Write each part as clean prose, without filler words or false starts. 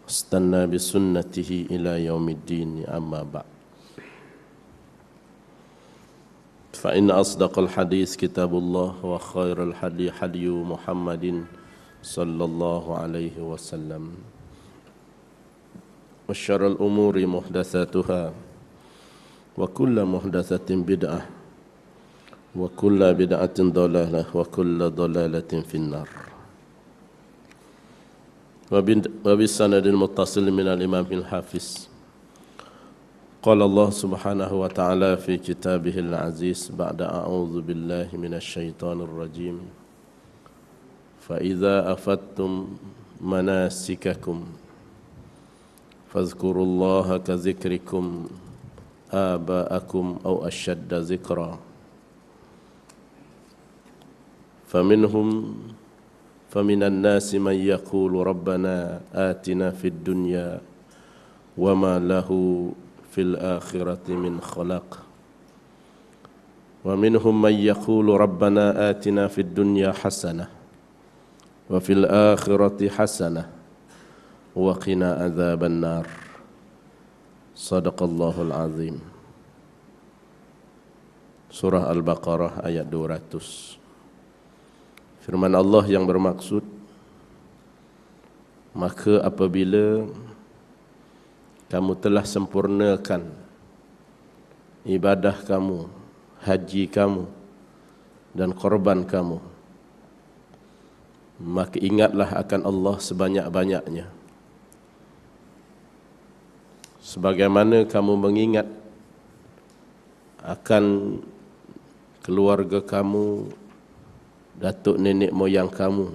واستنى بسنته إلى يوم الدين أما بعد فإن أصدق الحديث كتاب الله وخير الحدي حدي محمد صلى الله عليه وسلم وشر الأمور محدثاتها وكل محدثة بدعة وكل بدعة ضلالة وكل ضلالة في النار وبالسند المتصل من الإمام الحافظ قال الله سبحانه وتعالى في كتابه العزيز بعد أعوذ بالله من الشيطان الرجيم فإذا أفدتم مناسككم فاذكروا الله كذكركم آباءكم أو أشد ذكرا فمن الناس من يقول ربنا آتنا في الدنيا وما له في الآخرة من خلاق ومنهم من يقول ربنا آتنا في الدنيا حسنة وفي الآخرة حسنة وقنا عذاب النار صدق الله العظيم. Surah Al-Baqarah ayat 200. Firman Allah yang bermaksud, maka apabila kamu telah sempurnakan ibadah kamu, haji kamu dan korban kamu, maka ingatlah akan Allah sebanyak-banyaknya. Sebagaimana kamu mengingat akan keluarga kamu, datuk nenek moyang kamu,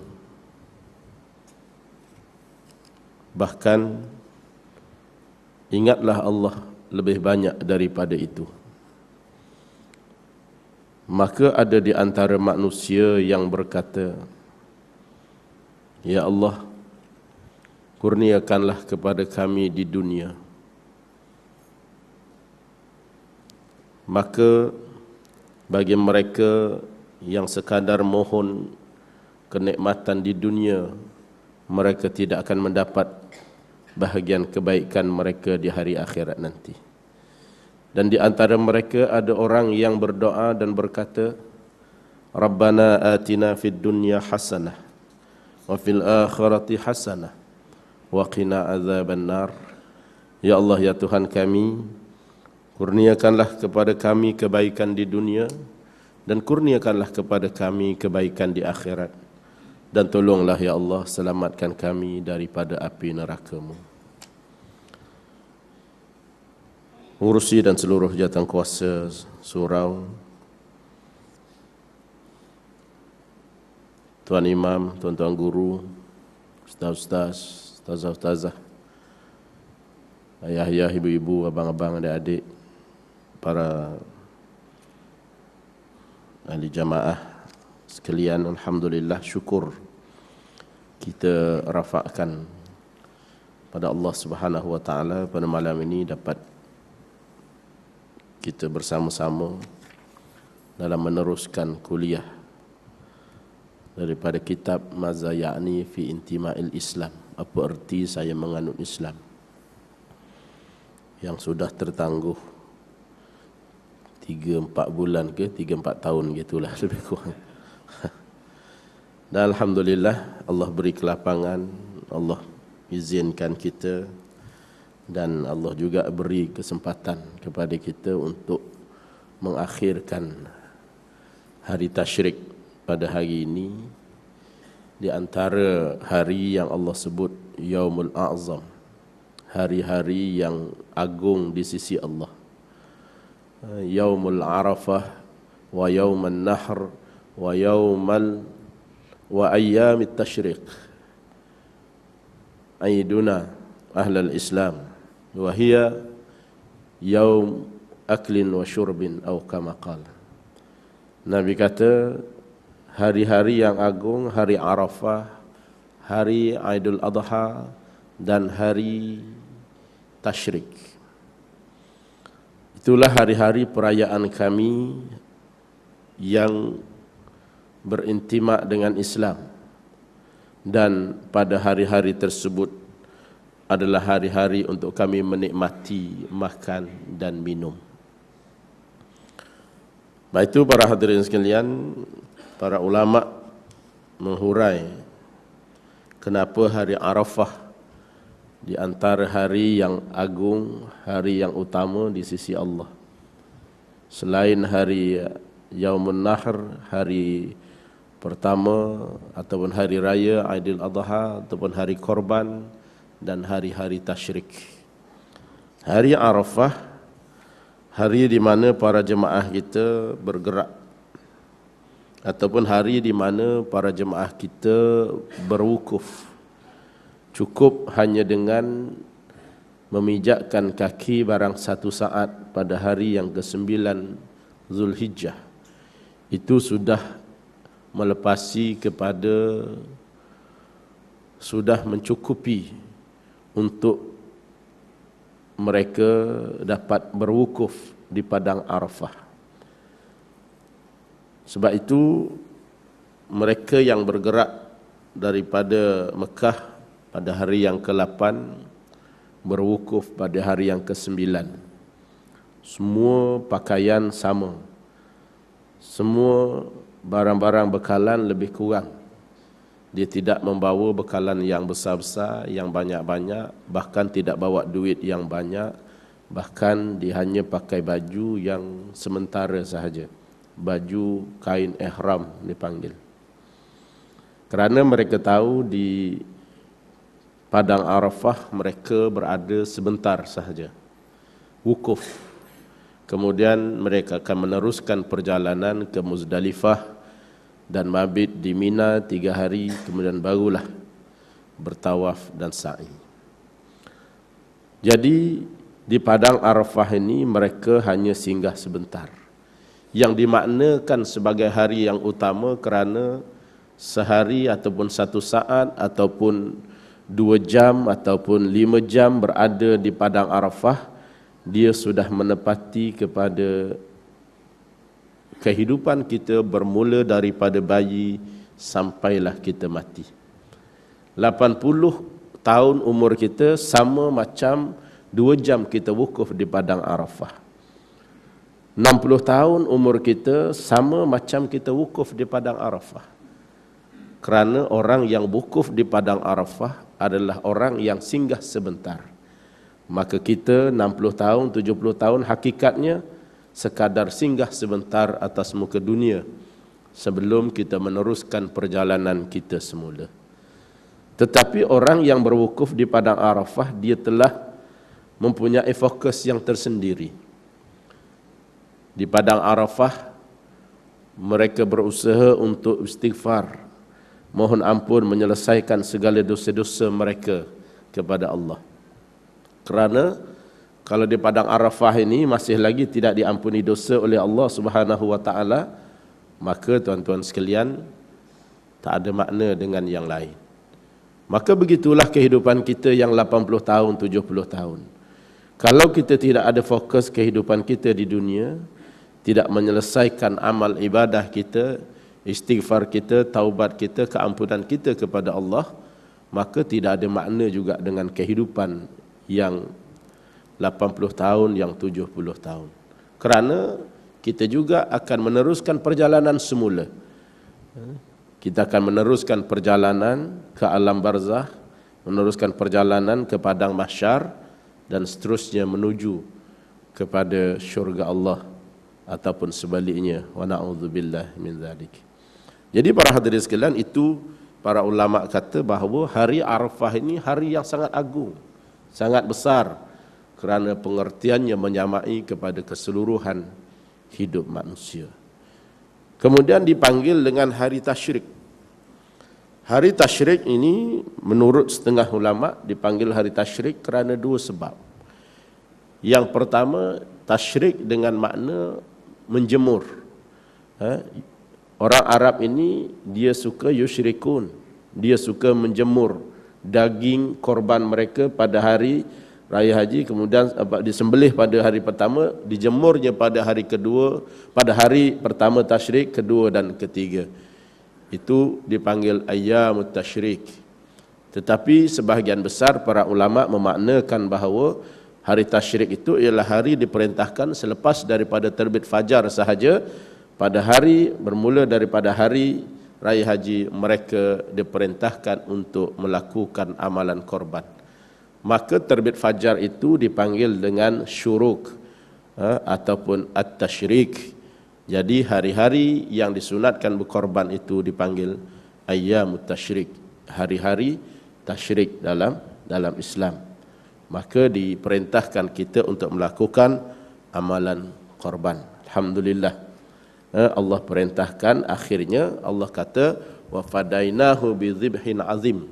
bahkan ingatlah Allah lebih banyak daripada itu. Maka ada di antara manusia yang berkata, Ya Allah, kurniakanlah kepada kami di dunia. Maka bagi mereka yang sekadar mohon kenikmatan di dunia, mereka tidak akan mendapat bahagian kebaikan mereka di hari akhirat nanti. Dan di antara mereka ada orang yang berdoa dan berkata, Rabbana atina fid dunya hasanah wa fil akhirati hasanah wa qina azaban nar. Ya Allah, ya Tuhan kami, kurniakanlah kepada kami kebaikan di dunia dan kurniakanlah kepada kami kebaikan di akhirat, dan tolonglah ya Allah selamatkan kami daripada api neraka-Mu. Urusi dan seluruh jawatan kuasa surau, Tuan Imam, Tuan-tuan guru, Ustaz-ustaz, Ustazah-ustazah, ayah-ayah, ibu-ibu, abang-abang, adik-adik, para ahli jamaah sekalian, alhamdulillah, syukur kita rafakkan pada Allah Subhanahu wa taala pada malam ini dapat kita bersama-sama dalam meneruskan kuliah daripada kitab Maza Ya'ni fi Intima'il Islam, apa erti saya menganut Islam, yang sudah tertangguh 3-4 bulan ke 3-4 tahun gitulah lebih kurang. Dan alhamdulillah Allah beri kelapangan, Allah izinkan kita, dan Allah juga beri kesempatan kepada kita untuk mengakhirkan hari tasyrik pada hari ini, di antara hari yang Allah sebut Yaumul A'zam, hari-hari yang agung di sisi Allah. Yaumul Arafah wa Yaumun Nahr wa ayyamit tasyriq, aiduna ahlal Islam, wa hiya yaum aklin wa syurbin atau kama qala. Nabi kata hari-hari yang agung, hari Arafah, hari Aidul Adha dan hari tasyrik, itulah hari-hari perayaan kami yang berintimak dengan Islam. Dan pada hari-hari tersebut adalah hari-hari untuk kami menikmati makan dan minum. Baik itu para hadirin sekalian, para ulama menghurai kenapa hari Arafah di antara hari yang agung, hari yang utama di sisi Allah. Selain hari Yaumun Nahr, hari pertama ataupun hari raya Aidil Adha ataupun hari korban dan hari-hari tasyrik. Hari Arafah, hari di mana para jemaah kita bergerak, ataupun hari di mana para jemaah kita berwukuf. Cukup hanya dengan memijakkan kaki barang satu saat pada hari yang ke-9 Zulhijjah, itu sudah melepasi kepada, sudah mencukupi untuk mereka dapat berwukuf di padang Arafah. Sebab itu mereka yang bergerak daripada Mekah pada hari yang ke-8 berwukuf pada hari yang ke-9. Semua pakaian sama. Semua barang-barang bekalan lebih kurang. Dia tidak membawa bekalan yang besar-besar, yang banyak-banyak, bahkan tidak bawa duit yang banyak, bahkan dia hanya pakai baju yang sementara sahaja. Baju kain ihram dipanggil. Kerana mereka tahu di padang Arafah mereka berada sebentar sahaja, wukuf. Kemudian mereka akan meneruskan perjalanan ke Muzdalifah dan mabit di Mina 3 hari, kemudian barulah bertawaf dan sa'i. Jadi di padang Arafah ini mereka hanya singgah sebentar, yang dimaknakan sebagai hari yang utama kerana sehari ataupun 1 saat ataupun 2 jam ataupun 5 jam berada di padang Arafah, dia sudah menepati kepada kehidupan kita bermula daripada bayi sampailah kita mati. 80 tahun umur kita sama macam 2 jam kita wukuf di padang Arafah. 60 tahun umur kita sama macam kita wukuf di padang Arafah. Kerana orang yang wukuf di padang Arafah adalah orang yang singgah sebentar. Maka kita 60 tahun, 70 tahun hakikatnya sekadar singgah sebentar atas muka dunia sebelum kita meneruskan perjalanan kita semula. Tetapi orang yang berwukuf di padang Arafah, dia telah mempunyai fokus yang tersendiri. Di padang Arafah mereka berusaha untuk istighfar, mohon ampun, menyelesaikan segala dosa-dosa mereka kepada Allah. Kerana kalau di padang Arafah ini masih lagi tidak diampuni dosa oleh Allah Subhanahu wa taala, maka tuan-tuan sekalian, tak ada makna dengan yang lain. Maka begitulah kehidupan kita yang 80 tahun, 70 tahun. Kalau kita tidak ada fokus kehidupan kita di dunia, tidak menyelesaikan amal ibadah kita, istighfar kita, taubat kita, keampunan kita kepada Allah, maka tidak ada makna juga dengan kehidupan yang 80 tahun, yang 70 tahun. Kerana kita juga akan meneruskan perjalanan semula. Kita akan meneruskan perjalanan ke alam barzah, meneruskan perjalanan ke padang mahsyar, dan seterusnya menuju kepada syurga Allah ataupun sebaliknya. Wa na'udzubillah min dzalik. Jadi para hadirin sekalian, itu para ulama kata bahawa hari Arafah ini hari yang sangat agung, sangat besar, kerana pengertiannya menyamai kepada keseluruhan hidup manusia. Kemudian dipanggil dengan hari tasyrik. Hari tasyrik ini menurut setengah ulama dipanggil hari tasyrik kerana 2 sebab. Yang pertama, tasyrik dengan makna menjemur. Orang Arab ini dia suka yusyrikun, dia suka menjemur daging korban mereka pada hari raya haji, kemudian disembelih pada hari pertama, dijemurnya pada hari kedua, pada hari pertama tasyrik, kedua dan ketiga. Itu dipanggil ayyamut tasyrik. Tetapi sebahagian besar para ulama memaknakan bahawa hari tasyrik itu ialah hari diperintahkan selepas daripada terbit fajar sahaja. Pada hari bermula daripada hari raya haji, mereka diperintahkan untuk melakukan amalan korban. Maka terbit fajar itu dipanggil dengan syuruk ataupun at-tasyrik. Jadi hari-hari yang disunatkan berkorban itu dipanggil ayyamut tasyrik, hari-hari tasyrik dalam Islam. Maka diperintahkan kita untuk melakukan amalan korban. Alhamdulillah, Allah perintahkan, akhirnya Allah kata wa fadainahu bi dzibhin azim.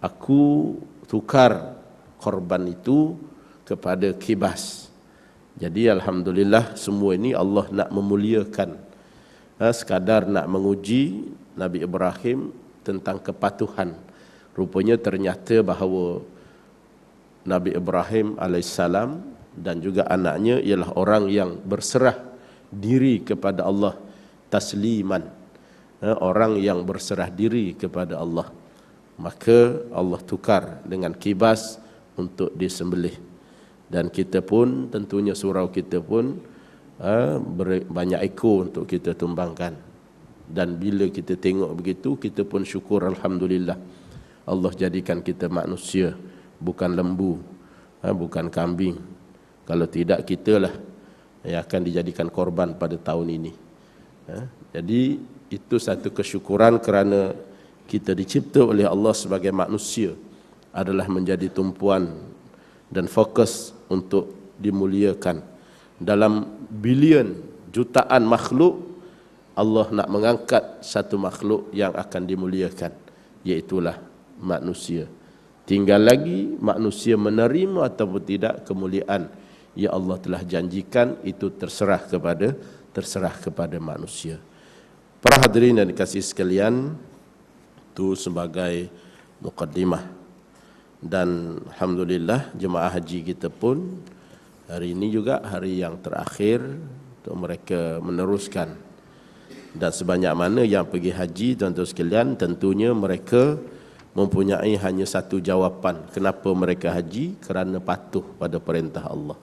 Aku tukar korban itu kepada kibas. Jadi alhamdulillah, semua ini Allah nak memuliakan, sekadar nak menguji Nabi Ibrahim tentang kepatuhan. Rupanya ternyata bahawa Nabi Ibrahim alaihissalam dan juga anaknya ialah orang yang berserah diri kepada Allah tasliman, orang yang berserah diri kepada Allah. Maka Allah tukar dengan kibas untuk disembelih. Dan kita pun tentunya surau kita pun banyak ekor untuk kita tumbangkan. Dan bila kita tengok begitu, kita pun syukur alhamdulillah. Allah jadikan kita manusia, bukan lembu, bukan kambing. Kalau tidak, kitalah yang akan dijadikan korban pada tahun ini. Jadi itu satu kesyukuran kerana kita dicipta oleh Allah sebagai manusia, adalah menjadi tumpuan dan fokus untuk dimuliakan. Dalam bilion jutaan makhluk, Allah nak mengangkat satu makhluk yang akan dimuliakan, iaitulah manusia. Tinggal lagi manusia menerima ataupun tidak kemuliaan ya Allah telah janjikan, itu terserah kepada manusia. Para hadirin yang dikasihi sekalian, itu sebagai mukaddimah. Dan alhamdulillah jemaah haji kita pun hari ini juga hari yang terakhir untuk mereka meneruskan. Dan sebanyak mana yang pergi haji, tuan-tuan sekalian, tentunya mereka mempunyai hanya satu jawapan kenapa mereka haji: kerana patuh pada perintah Allah.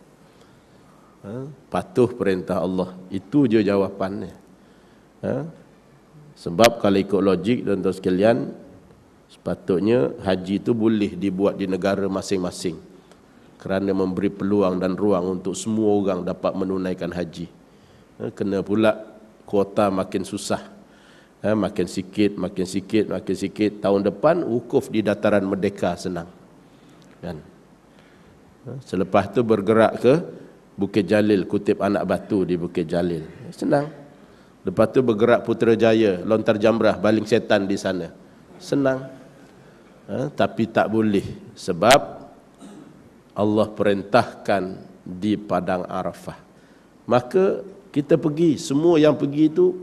Patuh perintah Allah, itu je jawapannya. Sebab kalau ikut logik, tuan-tuan sekalian, sepatutnya haji itu boleh dibuat di negara masing-masing, kerana memberi peluang dan ruang untuk semua orang dapat menunaikan haji. Kena pula kuota makin susah, makin sikit. Tahun depan wukuf di dataran Merdeka senang, kan? Selepas tu bergerak ke Bukit Jalil, kutip anak batu di Bukit Jalil, senang. Lepas tu bergerak Putrajaya, lontar jamrah, baling setan di sana, senang. Tapi tak boleh, sebab Allah perintahkan di Padang Arafah. Maka kita pergi, semua yang pergi itu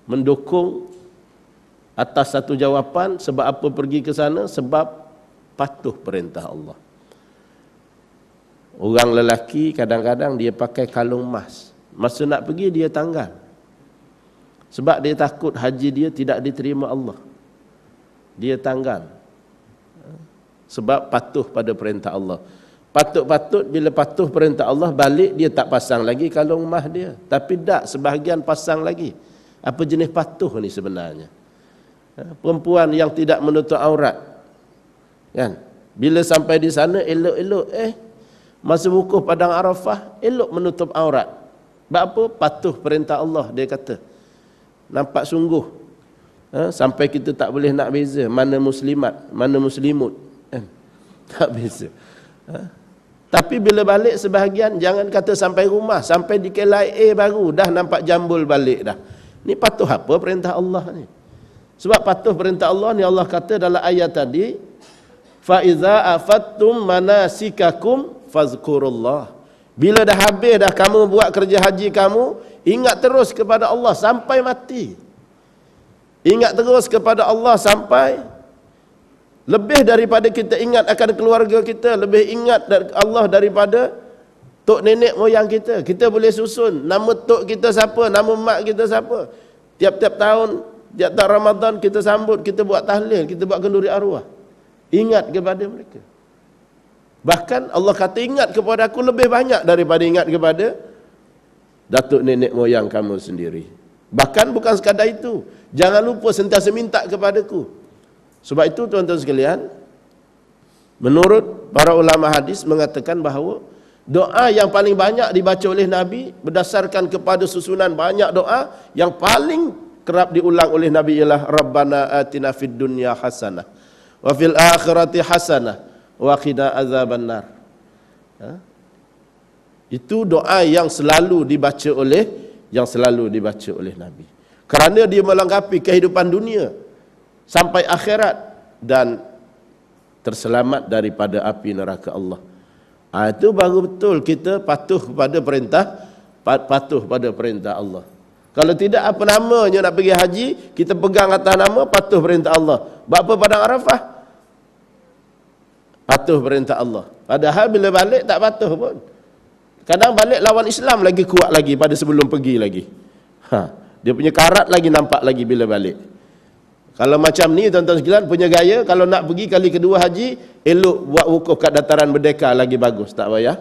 mendukung atas satu jawapan. Sebab apa pergi ke sana? Sebab patuh perintah Allah. Orang lelaki kadang-kadang dia pakai kalung emas, masa nak pergi dia tanggal, sebab dia takut haji dia tidak diterima Allah. Dia tanggal sebab patuh pada perintah Allah. Patut-patut bila patuh perintah Allah, balik dia tak pasang lagi kalung emas dia. Tapi tak, sebahagian pasang lagi. Apa jenis patuh ni sebenarnya? Perempuan yang tidak menutup aurat, kan? Bila sampai di sana elok-elok, masa wukuf Padang Arafah elok menutup aurat. Sebab apa? Patuh perintah Allah, dia kata. Nampak sungguh, sampai kita tak boleh nak beza mana muslimat, mana muslimut, tak beza. Tapi bila balik sebahagian, jangan kata sampai rumah, sampai di KLIA baru dah nampak jambul balik dah. Ni patuh apa perintah Allah ni? Sebab patuh perintah Allah ni, Allah kata dalam ayat tadi, fa iza afattum manasikakum fazkurullah. Bila dah habis dah kamu buat kerja haji kamu, ingat terus kepada Allah sampai mati. Ingat terus kepada Allah sampai, lebih daripada kita ingat akan keluarga kita, lebih ingat Allah daripada tok nenek moyang kita. Kita boleh susun nama tok kita siapa, nama mak kita siapa. Tiap-tiap tahun, tiap-tiap Ramadan kita sambut, kita buat tahlil, kita buat kenduri arwah. Ingat kepada mereka. Bahkan Allah kata ingat kepada aku lebih banyak daripada ingat kepada datuk nenek moyang kamu sendiri. Bahkan bukan sekadar itu, jangan lupa sentiasa minta kepadaku. Sebab itu tuan-tuan sekalian, menurut para ulama hadis mengatakan bahawa doa yang paling banyak dibaca oleh Nabi berdasarkan kepada susunan banyak doa, yang paling kerap diulang oleh Nabi ialah Rabbana atina fid dunya hasanah wa fil akhirati hasanah wa qina azabannar. Itu doa yang selalu dibaca oleh Nabi. Kerana dia melengkapi kehidupan dunia sampai akhirat dan terselamat daripada api neraka Allah. Itu baru betul kita patuh pada perintah Allah. Kalau tidak, apa namanya nak pergi haji, kita pegang atas nama patuh perintah Allah. Buat apa padang Arafah? Patuh perintah Allah. Padahal bila balik tak patuh pun. Kadang balik lawan Islam lagi kuat lagi pada sebelum pergi lagi. Dia punya karat lagi nampak lagi bila balik. Kalau macam ni tuan-tuan sekalian punya gaya, kalau nak pergi kali kedua haji, elok buat wukuf kat dataran Merdeka lagi bagus, tak payah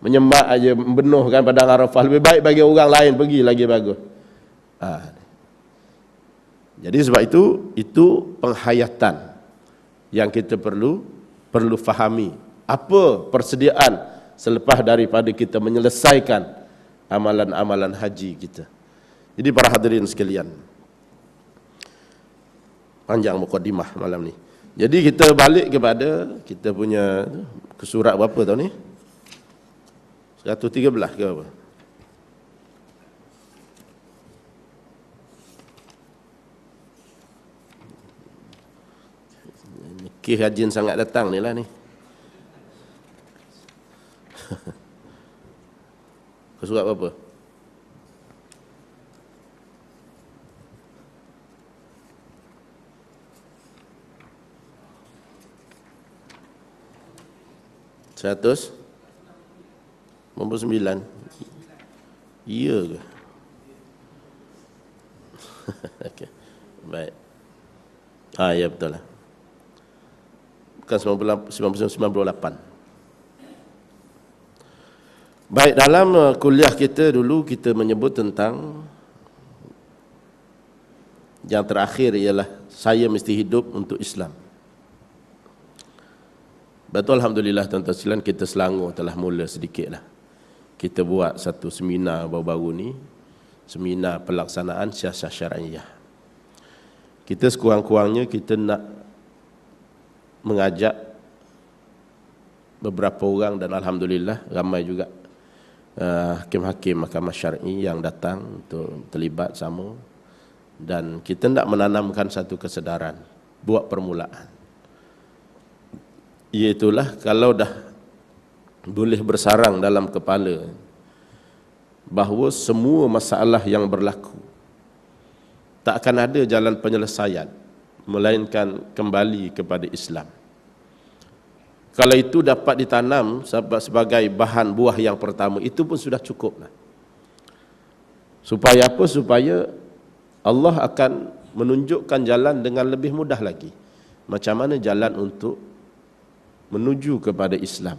menyembah aja membenuhkan padang Arafah. Lebih baik bagi orang lain pergi lagi bagus. Jadi sebab itu penghayatan yang kita perlu fahami. Apa persediaan selepas daripada kita menyelesaikan amalan-amalan haji kita. Jadi para hadirin sekalian, panjang mukadimah malam ni. Jadi kita balik kepada kita punya surat berapa tahun ni? 113 ke apa? Kes rajin sangat datang ni lah ni. Surat berapa? Seratus 99. Iya ke? Okey. Baik. Ya betul lah. Bukan 98. Baik, dalam kuliah kita dulu kita menyebut tentang yang terakhir ialah saya mesti hidup untuk Islam. Betul, alhamdulillah tuan-tuan sekalian, kita Selangor telah mula sedikitlah. Kita buat satu seminar baru-baru ni, seminar pelaksanaan siasat syar'iyah. Kita sekurang-kurangnya kita nak mengajak beberapa orang dan alhamdulillah ramai juga hakim-hakim mahkamah syar'i yang datang untuk terlibat sama, dan kita nak menanamkan satu kesedaran, buat permulaan. Iaitulah kalau dah boleh bersarang dalam kepala bahawa semua masalah yang berlaku tak akan ada jalan penyelesaian melainkan kembali kepada Islam. Kalau itu dapat ditanam sebagai bahan buah yang pertama, itu pun sudah cukup lah. Supaya apa? Supaya Allah akan menunjukkan jalan dengan lebih mudah lagi. Macam mana jalan untuk menuju kepada Islam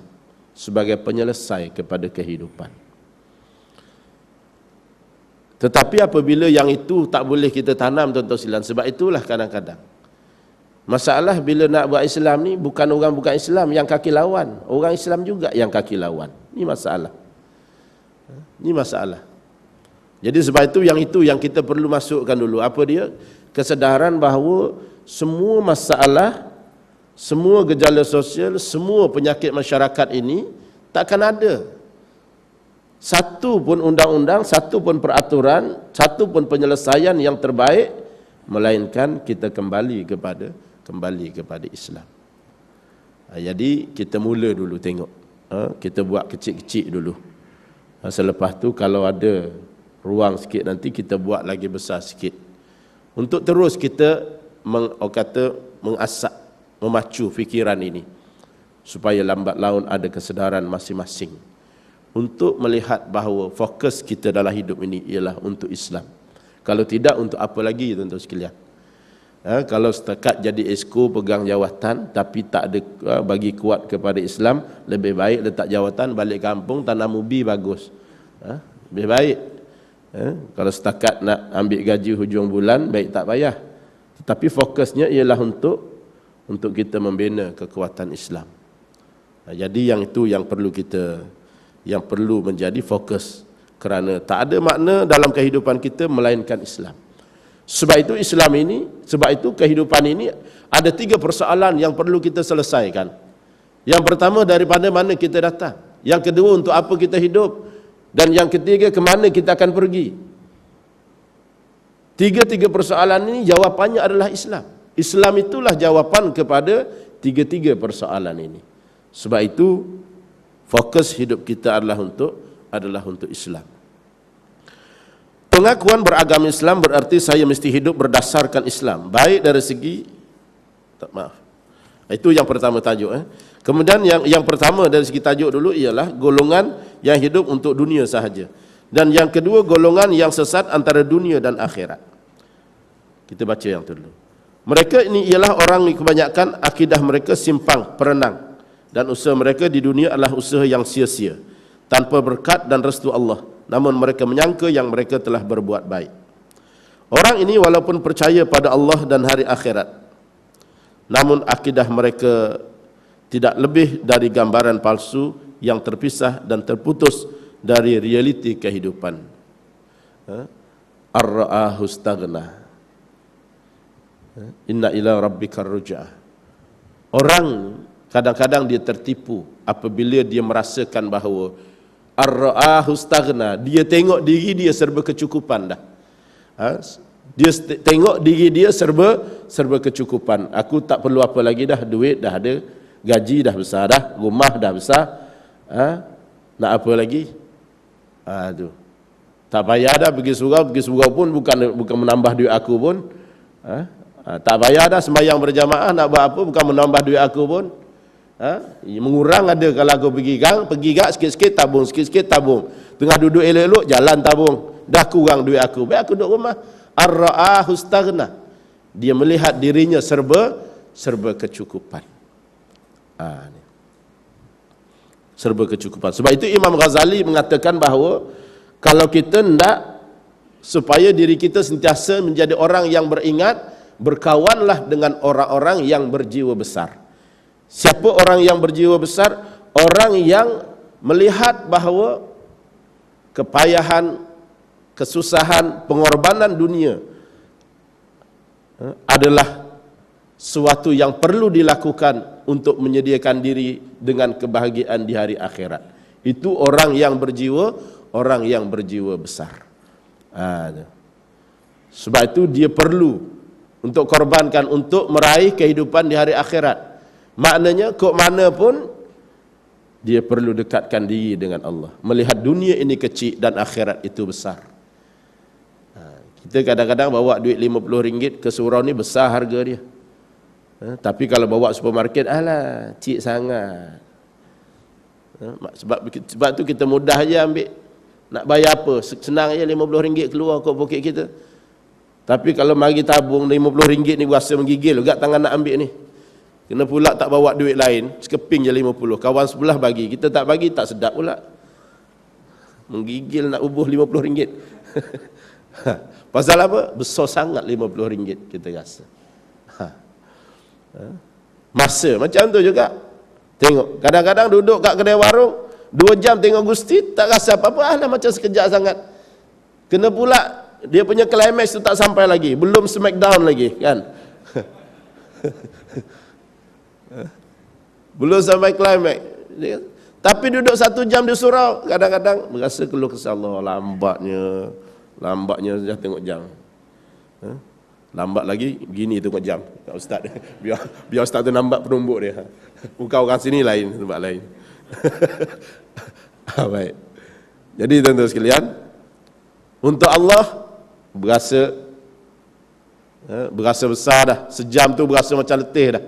sebagai penyelesai kepada kehidupan. Tetapi apabila yang itu tak boleh kita tanam tuan-tuan sekalian, sebab itulah kadang-kadang masalah bila nak buat Islam ni, bukan orang bukan Islam yang kaki lawan, orang Islam juga yang kaki lawan. Ini masalah. Ini masalah. Jadi sebab itu yang kita perlu masukkan dulu. Apa dia? Kesedaran bahawa semua masalah, semua gejala sosial, semua penyakit masyarakat ini takkan ada satu pun undang-undang, satu pun peraturan, satu pun penyelesaian yang terbaik melainkan kita kembali kepada Islam. Jadi kita mula dulu tengok. Kita buat kecil-kecil dulu. Selepas tu kalau ada ruang sikit nanti kita buat lagi besar sikit. Untuk terus kita mengasah, memacu fikiran ini supaya lambat laun ada kesedaran masing-masing untuk melihat bahawa fokus kita dalam hidup ini ialah untuk Islam. Kalau tidak, untuk apa lagi tuan-tuan sekalian? Kalau setakat jadi esko pegang jawatan tapi tak ada bagi kuat kepada Islam, lebih baik letak jawatan balik kampung tanam ubi bagus. Lebih baik. Kalau setakat nak ambil gaji hujung bulan, baik tak payah. Tapi fokusnya ialah untuk kita membina kekuatan Islam. Jadi yang itu yang perlu menjadi fokus, kerana tak ada makna dalam kehidupan kita melainkan Islam. Sebab itu kehidupan ini ada 3 persoalan yang perlu kita selesaikan. Yang pertama, daripada mana kita datang. Yang kedua, untuk apa kita hidup. Dan yang ketiga, ke mana kita akan pergi. Tiga persoalan ini jawapannya adalah Islam. Islam itulah jawapan kepada 3 persoalan ini. Sebab itu fokus hidup kita adalah untuk Islam. Pengakuan beragama Islam berarti saya mesti hidup berdasarkan Islam, baik dari segi itu yang pertama tajuk. Kemudian yang pertama dari segi tajuk dulu ialah golongan yang hidup untuk dunia sahaja, dan yang kedua golongan yang sesat antara dunia dan akhirat. Kita baca yang tu dulu. Mereka ini ialah orang yang kebanyakan akidah mereka simpang perenang, dan usaha mereka di dunia adalah usaha yang sia-sia tanpa berkat dan restu Allah. Namun mereka menyangka yang mereka telah berbuat baik. Orang ini walaupun percaya pada Allah dan hari akhirat, namun akidah mereka tidak lebih dari gambaran palsu yang terpisah dan terputus dari realiti kehidupan. Ar-ra'ahu staghna. Inna ila rabbikar ruj'ah. Orang kadang-kadang dia tertipu apabila dia merasakan bahawa ar-ra'ahu staghna, dia tengok diri dia serba kecukupan dah. Dia tengok diri dia serba kecukupan. Aku tak perlu apa lagi dah, duit dah ada, gaji dah besar dah, rumah dah besar. Nak apa lagi? Tu. Tak payah dah pergi surau pun bukan menambah duit aku pun. Tak payah dah sembahyang berjamaah, nak buat apa bukan menambah duit aku pun. Mengurang ada kalau aku pergi gak sikit-sikit tabung. Tengah duduk elok-elok jalan tabung. Dah kurang duit aku. Baik aku duduk rumah. Ar-ra'ahu staghna. Dia melihat dirinya serba kecukupan. Serba kecukupan. Sebab itu Imam Ghazali mengatakan bahawa kalau kita hendak supaya diri kita sentiasa menjadi orang yang beringat, berkawanlah dengan orang-orang yang berjiwa besar. Siapa orang yang berjiwa besar? Orang yang melihat bahawa kepayahan, kesusahan, pengorbanan dunia adalah suatu yang perlu dilakukan untuk menyediakan diri dengan kebahagiaan di hari akhirat. Itu orang yang berjiwa besar. Sebab itu dia perlu untuk korbankan untuk meraih kehidupan di hari akhirat. Maknanya kok mana pun dia perlu dekatkan diri dengan Allah, melihat dunia ini kecil dan akhirat itu besar. Kita kadang-kadang bawa duit RM50 ke surau ni besar harga dia. Tapi kalau bawa supermarket, alah cik sangat. Sebab tu kita mudah aja ambil. Nak bayar apa? Senang aja RM50 keluar kat poket kita. Tapi kalau mari tabung RM50 ni rasa menggigil juga tangan nak ambil ni. Kena pula tak bawa duit lain, sekeping je 50. Kawan sebelah bagi, kita tak bagi, tak sedap pula. Menggigil nak ubuh RM50. Pasal apa? Besar sangat RM50 kita rasa. Masa macam tu juga. Tengok, kadang-kadang duduk kat kedai warung 2 jam tengok Gusti, tak rasa apa-apa, lah macam sekejap sangat. Kena pula dia punya climax tu tak sampai lagi, belum smackdown lagi kan. Belum sampai climax. Tapi duduk 1 jam di surau, kadang-kadang berasa keluh kesah, Allah lambatnya dah tengok jam. Lambat lagi begini tengok jam. Tak ustaz biar ustaz tu nampak penumbuk dia. Bukan orang sini lain, tempat lain. Baik. Jadi tuan-tuan sekalian, untuk Allah berasa besar dah. Sejam tu berasa macam letih dah.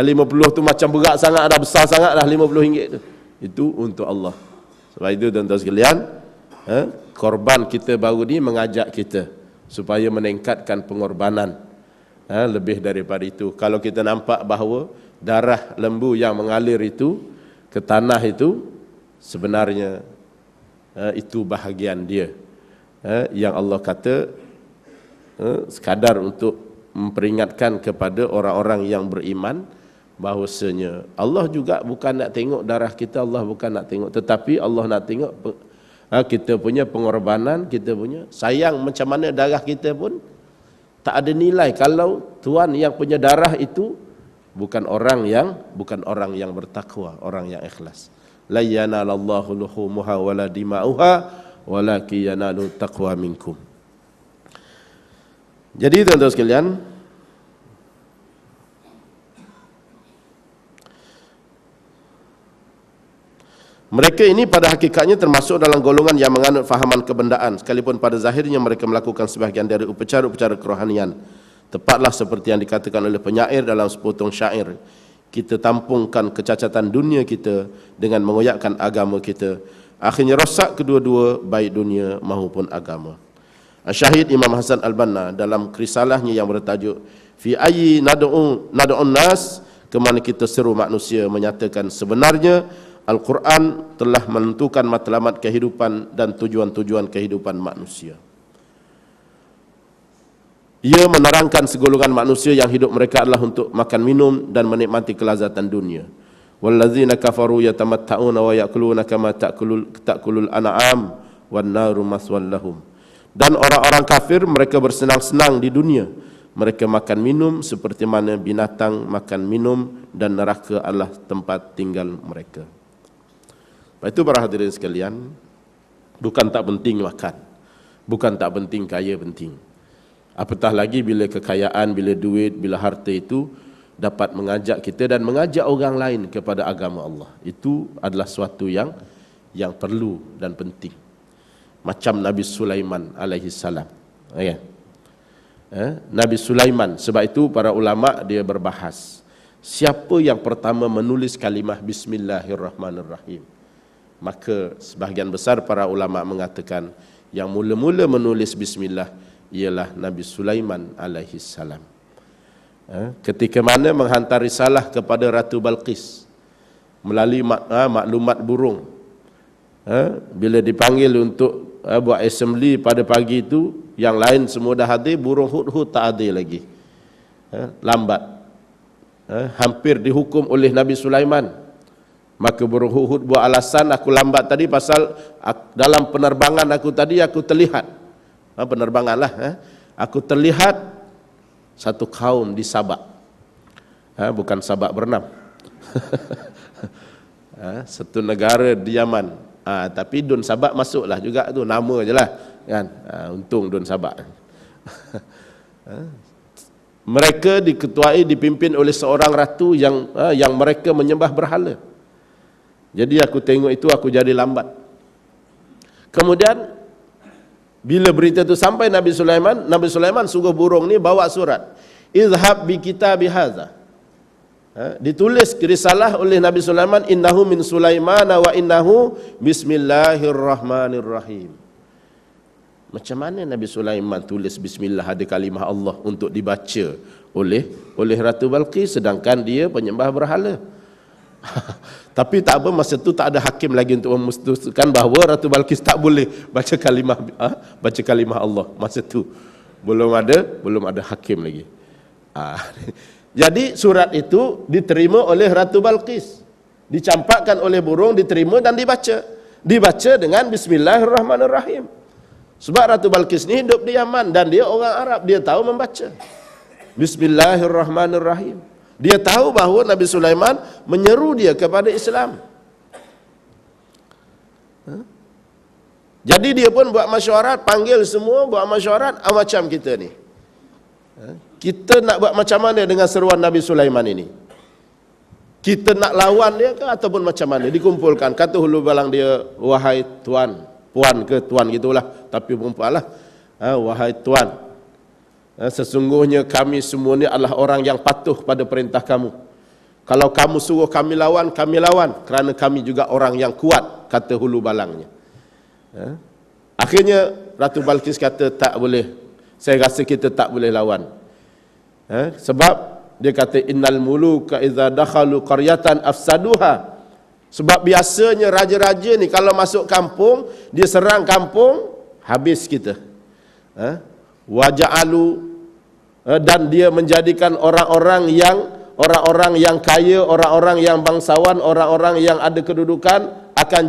50 tu macam berat sangat dah, besar sangat dah RM50 tu. Itu untuk Allah. Sebab itu tuan-tuan sekalian, korban kita baru ni mengajak kita supaya meningkatkan pengorbanan Lebih daripada itu, kalau kita nampak bahawa darah lembu yang mengalir itu ke tanah itu sebenarnya itu bahagian dia, yang Allah kata sekadar untuk memperingatkan kepada orang-orang yang beriman bahawasanya Allah juga bukan nak tengok darah kita, Allah bukan nak tengok, tetapi Allah nak tengok kita punya pengorbanan, kita punya sayang. Macam mana darah kita pun tak ada nilai kalau Tuhan yang punya darah itu bukan orang yang bertakwa, orang yang ikhlas. La yanalallahu luhumuha wala dima'uha walakin yanalu taqwa minkum. Jadi tuan-tuan sekalian, mereka ini pada hakikatnya termasuk dalam golongan yang menganut fahaman kebendaan, sekalipun pada zahirnya mereka melakukan sebahagian dari upacara-upacara kerohanian. Tepatlah seperti yang dikatakan oleh penyair dalam sepotong syair, kita tampungkan kecacatan dunia kita dengan mengoyakkan agama kita. Akhirnya rosak kedua-dua, baik dunia maupun agama. Syahid Imam Hasan Al-Banna dalam risalahnya yang bertajuk Fi ayyi nad'un nas, ke mana kita seru manusia, menyatakan sebenarnya Al-Quran telah menentukan matlamat kehidupan dan tujuan-tujuan kehidupan manusia. Ia menerangkan segolongan manusia yang hidup mereka adalah untuk makan minum dan menikmati kelazatan dunia. Wallazina kafaru yatamatta'una wa ya'kuluna kama ta'kulul an'am wan naru maswal lahum. Dan orang-orang kafir mereka bersenang-senang di dunia. Mereka makan minum seperti mana binatang makan minum, dan neraka adalah tempat tinggal mereka. Itu para hadirin sekalian, bukan tak penting makan, bukan tak penting kaya penting. Apatah lagi bila kekayaan, bila duit, bila harta itu dapat mengajak kita dan mengajak orang lain kepada agama Allah. Itu adalah suatu yang perlu dan penting. Macam Nabi Sulaiman alaihi salam. Nabi Sulaiman, sebab itu para ulama dia berbahas, siapa yang pertama menulis kalimah Bismillahirrahmanirrahim? Maka sebahagian besar para ulama mengatakan yang mula-mula menulis bismillah ialah Nabi Sulaiman alaihi salam. Ketika mana menghantar risalah kepada Ratu Balqis melalui maklumat burung. Bila dipanggil untuk buat assembly pada pagi itu, yang lain semua dah hadir, burung hudhud tak hadir lagi. Lambat. Hampir dihukum oleh Nabi Sulaiman. Maka burung hudhud buat alasan, aku lambat tadi pasal dalam penerbangan aku tadi aku terlihat, penerbangan lah, aku terlihat satu kaum di Sabak, bukan Sabak bernam, satu negara di Yaman, tapi Dun Sabak masuklah juga tu, nama je lah kan, untung Dun Sabak. Mereka diketuai, dipimpin oleh seorang ratu yang mereka menyembah berhala. Jadi aku tengok itu, aku jadi lambat. Kemudian bila berita itu sampai Nabi Sulaiman suruh burung ni bawa surat. Izhab bi kitabi hadza. Ditulis risalah oleh Nabi Sulaiman, innahu min Sulaiman wa innahu bismillahirrahmanirrahim. Macam mana Nabi Sulaiman tulis bismillah, ada kalimah Allah untuk dibaca oleh Ratu Balqis, sedangkan dia penyembah berhala. Tapi tak apa, masa tu tak ada hakim lagi untuk memutuskan bahawa Ratu Balqis tak boleh baca kalimah Allah. Masa tu belum ada hakim lagi. Jadi surat itu diterima oleh Ratu Balqis, dicampakkan oleh burung, diterima dan dibaca dengan Bismillahirrahmanirrahim. Sebab Ratu Balqis ni hidup di Yaman dan dia orang Arab, dia tahu membaca Bismillahirrahmanirrahim. Dia tahu bahawa Nabi Sulaiman menyeru dia kepada Islam. Jadi dia pun buat mesyuarat, panggil semua, buat mesyuarat macam kita ni. Kita nak buat macam mana dengan seruan Nabi Sulaiman ini? Kita nak lawan dia ke ataupun macam mana? Dikumpulkan, kata hulu balang dia, wahai tuan, puan ke tuan gitulah, tapi perempuan lah. Wahai tuan, sesungguhnya kami semua ni adalah orang yang patuh pada perintah kamu. Kalau kamu suruh kami lawan, kerana kami juga orang yang kuat, kata hulu balangnya. Akhirnya Ratu Balqis kata, tak boleh, saya rasa kita tak boleh lawan. Sebab dia kata innal muluka idza dakhalu qaryatan afsaduha. Sebab biasanya raja-raja ni kalau masuk kampung, dia serang kampung, habis kita. Waja'alu, dan dia menjadikan orang-orang yang kaya, orang-orang yang bangsawan, orang-orang yang ada kedudukan akan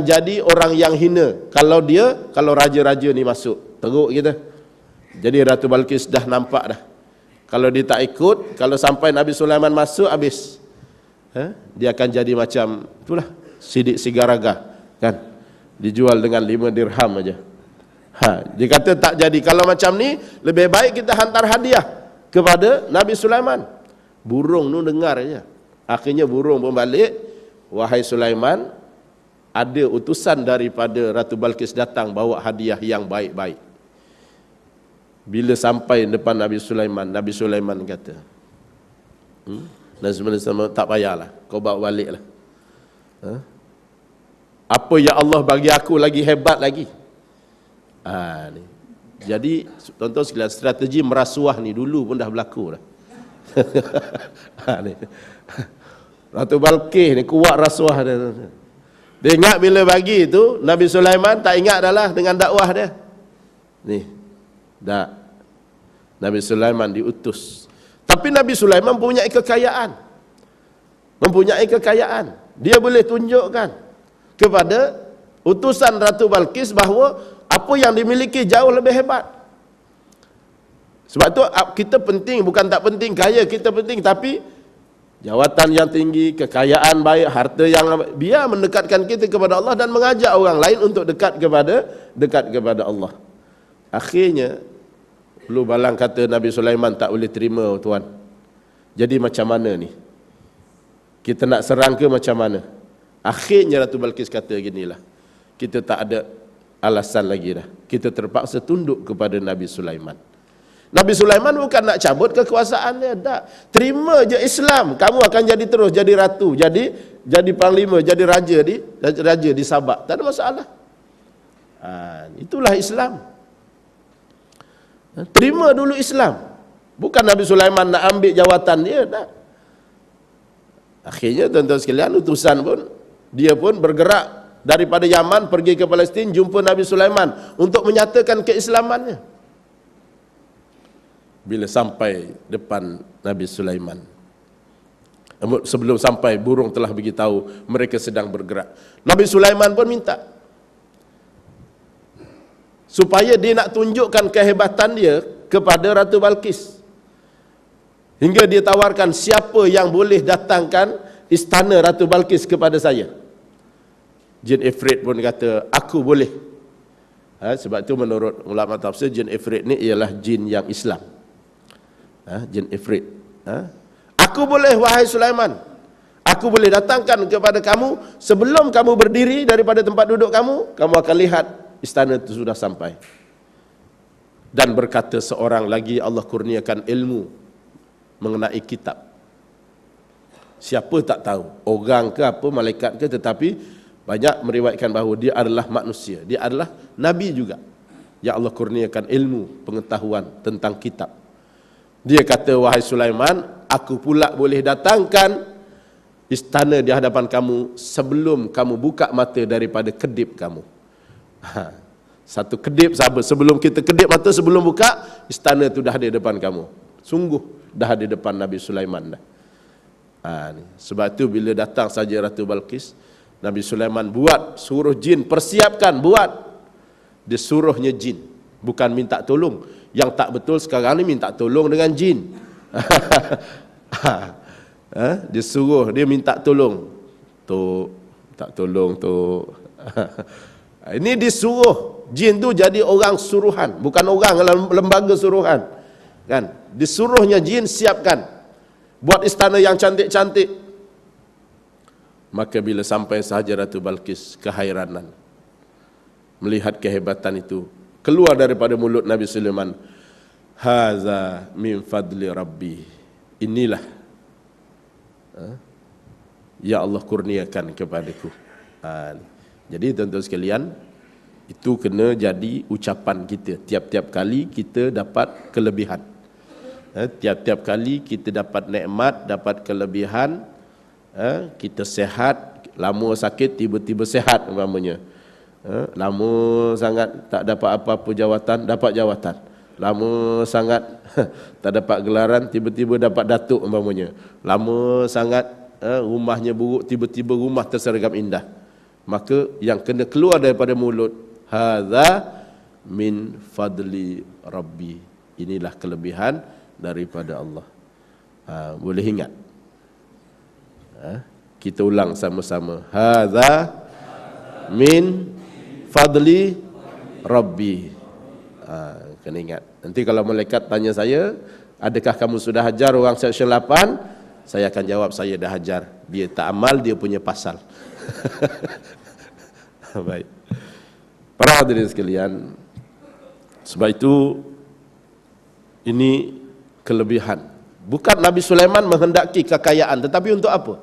jadi orang yang hina kalau raja-raja ni masuk. Teruk kita. Jadi Ratu Balqis dah nampak dah. Kalau dia tak ikut, kalau sampai Nabi Sulaiman masuk, habis. Dia akan jadi macam itulah, sidik sigaraga, kan? Dijual dengan 5 dirham aja. Dia kata tak jadi. Kalau macam ni, lebih baik kita hantar hadiah kepada Nabi Sulaiman. Burung tu dengar aja. Akhirnya burung pun balik. Wahai Sulaiman, ada utusan daripada Ratu Balqis datang bawa hadiah yang baik-baik. Bila sampai depan Nabi Sulaiman kata, Nabi Sulaiman, tak payahlah, kau bawa balik lah. Apa yang Allah bagi aku lagi hebat lagi. Ni. Jadi tuan-tuan sekalian, strategi merasuah ni dulu pun dah berlaku dah. Ni. Ratu Balqis ni kuat rasuah dia. Dia ingat bila bagi tu Nabi Sulaiman tak ingat dah lah dengan dakwah dia. Ni. Dah. Nabi Sulaiman diutus. Tapi Nabi Sulaiman mempunyai kekayaan. Dia boleh tunjukkan kepada utusan Ratu Balqis bahawa apa yang dimiliki jauh lebih hebat. Sebab tu kita penting, bukan tak penting kaya, kita penting, tapi jawatan yang tinggi, kekayaan baik, harta yang biar mendekatkan kita kepada Allah dan mengajak orang lain untuk dekat kepada Allah. Akhirnya lu balang kata Nabi Sulaiman tak boleh terima, tuan. Jadi macam mana ni? Kita nak serang ke macam mana? Akhirnya Ratu Balqis kata ginilah, kita tak ada alasan lagi dah. Kita terpaksa tunduk kepada Nabi Sulaiman. Nabi Sulaiman bukan nak cabut kekuasaan dia, tak. Terima je Islam, kamu akan jadi terus jadi ratu, jadi panglima, jadi raja di Sabak. Tak ada masalah. Itulah Islam. Terima dulu Islam. Bukan Nabi Sulaiman nak ambil jawatan dia, tak. Akhirnya tuan-tuan sekalian, utusan pun dia pun bergerak daripada Yaman pergi ke Palestin jumpa Nabi Sulaiman untuk menyatakan keislamannya. Bila sampai depan Nabi Sulaiman, sebelum sampai burung telah beritahu mereka sedang bergerak. Nabi Sulaiman pun minta supaya dia nak tunjukkan kehebatan dia kepada Ratu Balqis. Hingga dia tawarkan, siapa yang boleh datangkan istana Ratu Balqis kepada saya? Jin Ifrit pun kata, aku boleh. Sebab itu menurut ulama tafsir, Jin Ifrit ni ialah jin yang Islam. Jin Ifrit. Aku boleh, wahai Sulaiman. Aku boleh datangkan kepada kamu sebelum kamu berdiri daripada tempat duduk kamu akan lihat istana itu sudah sampai. Dan berkata seorang lagi, Allah kurniakan ilmu mengenai kitab. Siapa tak tahu, orang ke apa, malaikat ke, tetapi banyak meriwayatkan bahawa dia adalah manusia, dia adalah Nabi juga. Ya Allah kurniakan ilmu, pengetahuan tentang kitab. Dia kata, wahai Sulaiman, aku pula boleh datangkan istana di hadapan kamu sebelum kamu buka mata daripada kedip kamu. Satu kedip sahabat, sebelum kita kedip mata, sebelum buka, istana itu dah di depan kamu. Sungguh dah di depan Nabi Sulaiman dah. Sebab itu bila datang saja Ratu Balqis, Nabi Sulaiman suruh jin persiapkan, dia suruhnya jin, bukan minta tolong. Yang tak betul sekarang ni minta tolong dengan jin. Dia suruh, dia minta tolong. Tak tolong tu. Ini disuruh. Jin tu jadi orang suruhan, bukan orang, lembaga suruhan. Kan? Disuruhnya jin siapkan, buat istana yang cantik-cantik. Maka bila sampai sahaja Ratu Balqis kehairanan melihat kehebatan itu, keluar daripada mulut Nabi Sulaiman, haza min fadli rabbi. Inilah ya Allah kurniakan kepadaku. Jadi tuan-tuan sekalian, itu kena jadi ucapan kita tiap-tiap kali kita dapat kelebihan. Tiap-tiap kali kita dapat nikmat, dapat kelebihan, kita sehat, lama sakit tiba-tiba sehat umpamanya. Lama sangat tak dapat apa-apa jawatan, dapat jawatan. Lama sangat tak dapat gelaran, tiba-tiba dapat datuk umpamanya. Lama sangat rumahnya buruk, tiba-tiba rumah terseragam indah. Maka yang kena keluar daripada mulut, hadza min fadli rabbi. Inilah kelebihan daripada Allah. Boleh ingat? Kita ulang sama-sama. Hadza min fadli rabbi. Kena ingat. Nanti kalau malaikat tanya saya, adakah kamu sudah hajar orang section 8? Saya akan jawab, saya dah hajar. Dia tak amal, dia punya pasal. Baik. Para hadirin sekalian, sebab itu ini kelebihan. Bukan Nabi Sulaiman menghendaki kekayaan, tetapi untuk apa?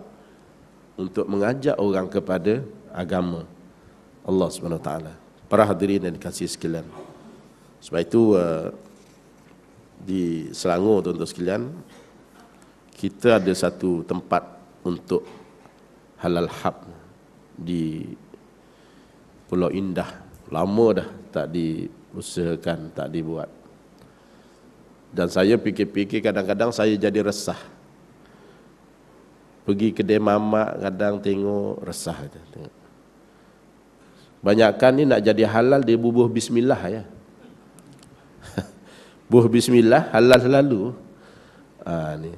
Untuk mengajak orang kepada agama Allah SWT. Para hadirin yang dikasihi sekalian, sebab itu di Selangor tuan-tuan sekalian, kita ada satu tempat untuk halal hab di Pulau Indah. Lama dah tak diusahakan, tak dibuat. Dan saya fikir-fikir, kadang-kadang saya jadi resah. Pergi kedai mamak, kadang tengok resah aja. Banyakkan ni nak jadi halal, dia bubuh bismillah ya. Buh bismillah, halal selalu. Ni.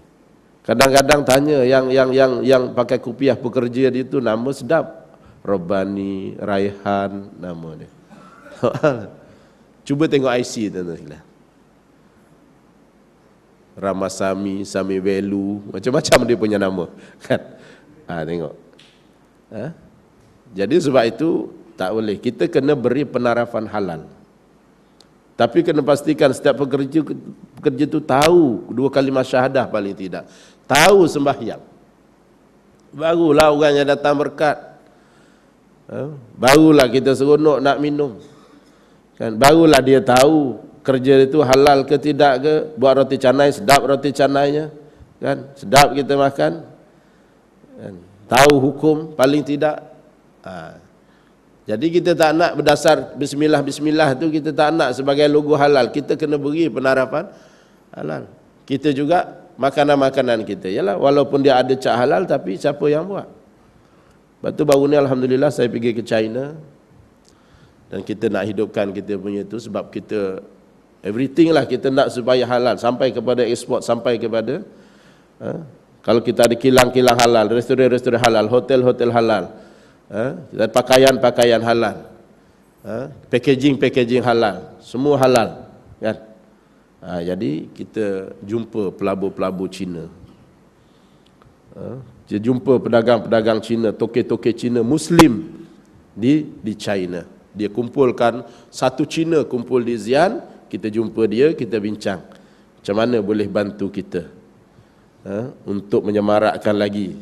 Kadang-kadang tanya yang pakai kupiah pekerja dia tu nama sedap. Robani, Raihan, nama dia. Cuba tengok IC tuan-tuan. Ramasami, Sami Velu, macam-macam dia punya nama. Kan? Tengok. Jadi sebab itu tak boleh. Kita kena beri penarafan halal. Tapi kena pastikan setiap pekerja tu tahu 2 kalimah syahadah paling tidak. Tahu sembahyang. Barulah orang yang datang berkat. Barulah kita seronok nak minum. Kan? Barulah dia tahu kerja itu halal ke tidak ke. Buat roti canai, sedap roti canainya. Kan? Sedap kita makan. Kan? Tahu hukum paling tidak. Jadi kita tak nak berdasar bismillah-bismillah tu, kita tak nak sebagai logo halal. Kita kena beri penarapan halal. Kita juga makanan-makanan kita, yalah, walaupun dia ada cap halal, tapi siapa yang buat? Lepas tu baru ni alhamdulillah saya pergi ke China, dan kita nak hidupkan kita punya tu, sebab kita everything lah kita nak supaya halal, sampai kepada ekspor, sampai kepada kalau kita ada kilang-kilang halal, restoran-restoran halal, hotel-hotel halal, pakaian-pakaian halal, packaging halal, semua halal, kan? Jadi kita jumpa pelabur-pelabur Cina, kita jumpa pedagang-pedagang Cina, toke-toke Cina Muslim di China. Dia kumpulkan satu Cina kumpul di Xi'an, kita jumpa dia, kita bincang macam mana boleh bantu kita untuk menyemarakkan lagi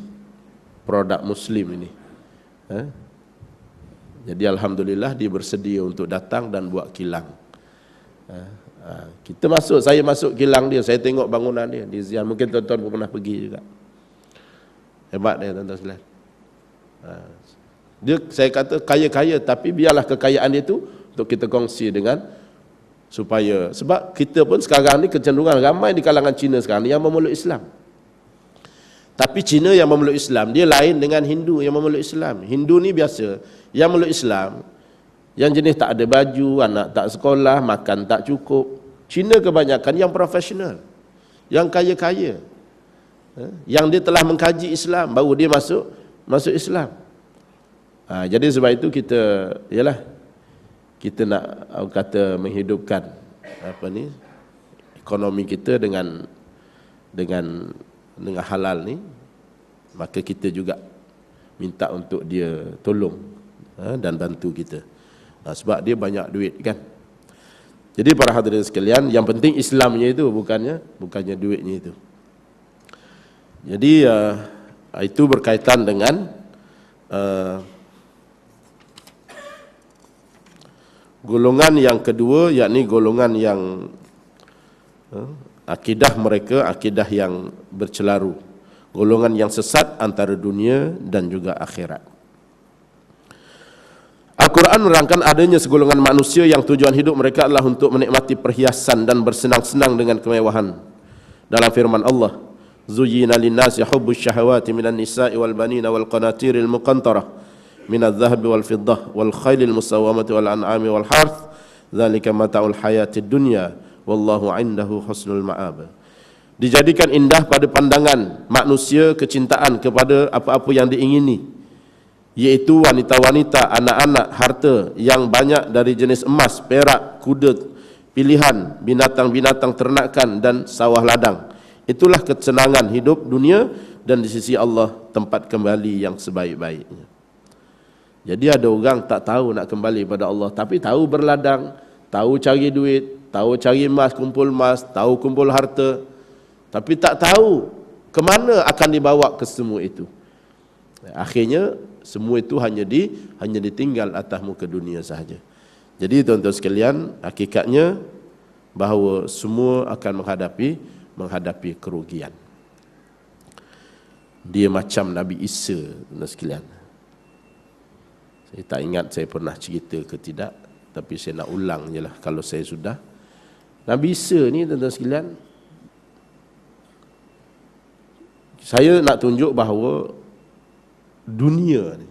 produk Muslim ini. Jadi alhamdulillah dia bersedia untuk datang dan buat kilang. Kita masuk, saya masuk kilang dia, saya tengok bangunan dia di Xi'an. Mungkin tuan-tuan pun pernah pergi juga. Hebat dia tuan-tuan sekalian. Dia, saya kata kaya-kaya, tapi biarlah kekayaan dia tu untuk kita kongsi dengan, supaya, sebab kita pun sekarang ni kecenderungan ramai di kalangan Cina sekarang ni yang memeluk Islam. Tapi Cina yang memeluk Islam, dia lain dengan Hindu yang memeluk Islam. Hindu ni biasa, yang memeluk Islam, yang jenis tak ada baju, anak tak sekolah, makan tak cukup. Cina kebanyakan yang profesional, yang kaya-kaya, yang dia telah mengkaji Islam, baru dia masuk Islam. Jadi sebab itu kita, yalah, kita nak kata menghidupkan ekonomi kita dengan halal ni, maka kita juga minta untuk dia tolong dan bantu kita. Sebab dia banyak duit kan. Jadi para hadirin sekalian, yang penting Islamnya itu, bukannya duitnya itu. Jadi itu berkaitan dengan golongan yang kedua, yakni golongan yang Akidah mereka akidah yang bercelaru, golongan yang sesat antara dunia dan juga akhirat. Al-Quran menerangkan adanya segolongan manusia yang tujuan hidup mereka adalah untuk menikmati perhiasan dan bersenang-senang dengan kemewahan. Dalam firman Allah, "Zuyyina lin-nasi hubbus syahawati minan nisa'i wal banina wal qanatiril muqantarah minadh dhahabi wal fiddah wal khailil musawwamati wal an'ami wal harth, dzalika mata'ul hayatid dunya wallahu 'indahu husnul ma'ab." Dijadikan indah pada pandangan manusia kecintaan kepada apa-apa yang diingini, yaitu wanita-wanita, anak-anak, harta yang banyak dari jenis emas, perak, kuda pilihan, binatang-binatang ternakan dan sawah ladang. Itulah kesenangan hidup dunia dan di sisi Allah tempat kembali yang sebaik-baiknya. Jadi ada orang tak tahu nak kembali pada Allah, tapi tahu berladang, tahu cari duit, tahu cari emas, tahu kumpul harta, tapi tak tahu ke mana akan dibawa ke semua itu. Akhirnya semua itu hanya ditinggal atas muka dunia sahaja. Jadi tuan-tuan sekalian, hakikatnya bahawa semua akan menghadapi kerugian. Dia macam Nabi Isa, tuan-tuan sekalian. Saya tak ingat saya pernah cerita ke tidak, tapi saya nak ulang je lah kalau saya sudah. Nabi Isa ni tuan-tuan sekalian, saya nak tunjuk bahawa dunia ni,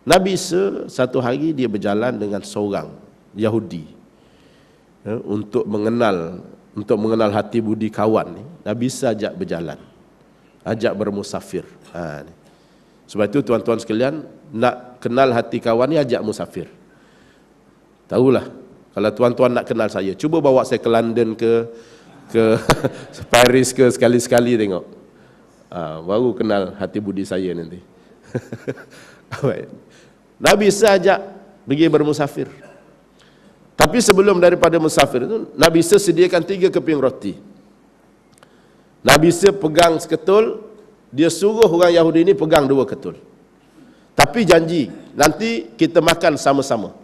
Nabi Isa satu hari dia berjalan dengan seorang Yahudi untuk mengenal hati budi kawan ni. Nabi Isa ajak berjalan, ajak bermusafir. Sebab itu tuan-tuan sekalian, nak kenal hati kawan ni ajak musafir. Tahulah, kalau tuan-tuan nak kenal saya, cuba bawa saya ke London ke Paris ke sekali-sekali tengok. Baru kenal hati budi saya nanti. Nabi Isa ajak pergi bermusafir. Tapi sebelum daripada musafir itu, Nabi Isa sediakan 3 keping roti. Nabi Isa pegang seketul, dia suruh orang Yahudi ini pegang 2 ketul. Tapi janji, nanti kita makan sama-sama.